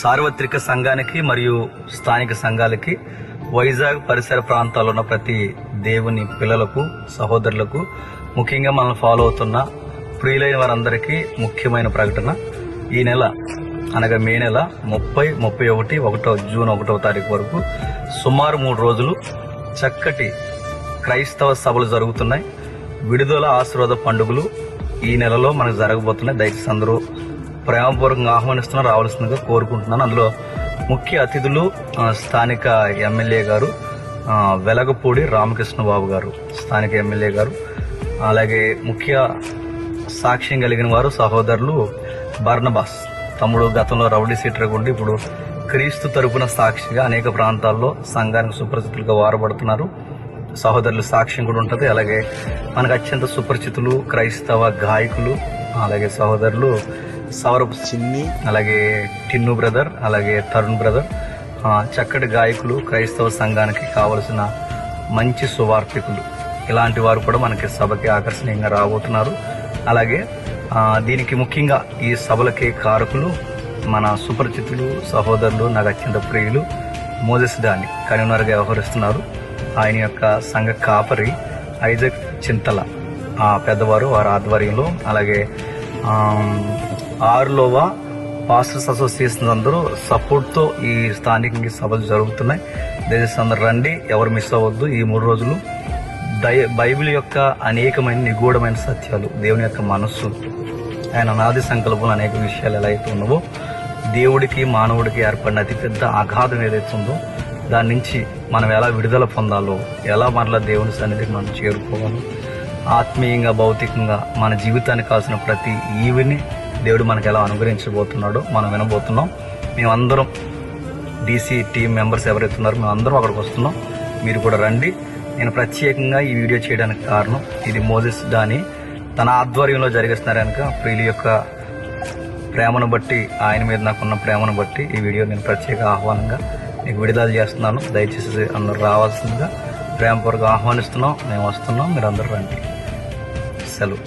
సార్వత్రిక సంఘానికి మరియు స్థానిక సంఘాలకి వైజాగ్ పరిసర ప్రాంతాల్లో ఉన్న ప్రతి దేవుని పిల్లలకు సహోదరులకు ముఖ్యంగా మనం ఫాలో అవుతున్న ప్రియులైన వారందరికీ ముఖ్యమైన ప్రకటన. ఈ నెల అనగా మే నెల 30, 31, జూన్ 1వ తారీఖు వరకు సుమారు 3 రోజులు చక్కటి క్రైస్తవ సభలు జరుగుతున్నాయి. విడుదల ఆశీర్వాద పండుగలు ఈ నెలలో మనకు జరగబోతున్నాయి. దయచేసి అందరూ ప్రేమపూర్వకంగా ఆహ్వానిస్తున్నారు, రావాల్సిందిగా కోరుకుంటున్నాను. అందులో ముఖ్య అతిథులు స్థానిక ఎమ్మెల్యే గారు వెలగపూడి రామకృష్ణ బాబు గారు, స్థానిక ఎమ్మెల్యే గారు. అలాగే ముఖ్య సాక్ష్యం కలిగిన వారు సహోదరులు బర్నబాస్ తమ్ముడు, గతంలో రౌడీ సీటర్గా ఉండి ఇప్పుడు క్రీస్తు తరపున సాక్షిగా అనేక ప్రాంతాల్లో సంఘానికి సుపరిచితులుగా వారబడుతున్నారు. సహోదరులు సాక్ష్యం కూడా ఉంటుంది. అలాగే మనకు అత్యంత సుపరిచితులు క్రైస్తవ గాయకులు, అలాగే సహోదరులు సౌరభ్ చిన్ని, అలాగే టిన్ను బ్రదర్, అలాగే తరుణ్ బ్రదర్, చక్కటి గాయకులు, క్రైస్తవ సంఘానికి కావలసిన మంచి సువార్థికులు, ఇలాంటి వారు కూడా మనకి సభకి ఆకర్షణీయంగా రాబోతున్నారు. అలాగే దీనికి ముఖ్యంగా ఈ సభలకి కారకులు మన సుపరిచితులు సహోదరులు, నాకు అత్యంత ప్రియులు మోజెస్ డాని కన్వీనర్గా వ్యవహరిస్తున్నారు. ఆయన యొక్క సంఘ కాపరి ఐజక్ చింతల పెద్దవారు, వారి ఆధ్వర్యంలో. అలాగే ఆరులోవా పాస్టర్స్ అసోసియేషన్ అందరూ సపోర్ట్తో ఈ స్థానికంగా సభలు జరుగుతున్నాయి. దయచేసి అందరు రండి, ఎవరు మిస్ అవ్వద్దు. ఈ 3 రోజులు బైబిల్ యొక్క అనేకమైన నిగూఢమైన సత్యాలు, దేవుని యొక్క మనస్సు, ఆయన అనాది సంకల్పం, అనేక విషయాలు ఎలా అయితే ఉన్నావో, దేవుడికి మానవుడికి ఏర్పడిన అతిపెద్ద అగాధం ఏదైతే ఉందో దాని నుంచి మనం ఎలా విడుదల పొందాలో, ఎలా మరలా దేవుని సన్నిధికి మనం చేరుకోవాలో, ఆత్మీయంగా భౌతికంగా మన జీవితానికి కావాల్సిన ప్రతి ఈవిని దేవుడు మనకు ఎలా అనుగ్రహించబోతున్నాడో మనం వినబోతున్నాం. మేమందరం డీసీ టీం మెంబర్స్ ఎవరైతే ఉన్నారో మేమందరం అక్కడికి వస్తున్నాం. మీరు కూడా రండి. నేను ప్రత్యేకంగా ఈ వీడియో చేయడానికి కారణం, ఇది మోజెస్ డాని తన ఆధ్వర్యంలో జరిగిస్తున్నారు కనుక ప్రియుల యొక్క ప్రేమను బట్టి, ఆయన మీద నాకున్న ప్రేమను బట్టి ఈ వీడియో నేను ప్రత్యేక ఆహ్వానంగా మీకు విడుదల చేస్తున్నాను. దయచేసి అందరూ రావాల్సిందిగా ప్రేమపూర్వకంగా ఆహ్వానిస్తున్నాం. మేము వస్తున్నాం, మీరు అందరూ రండి. సెలవు.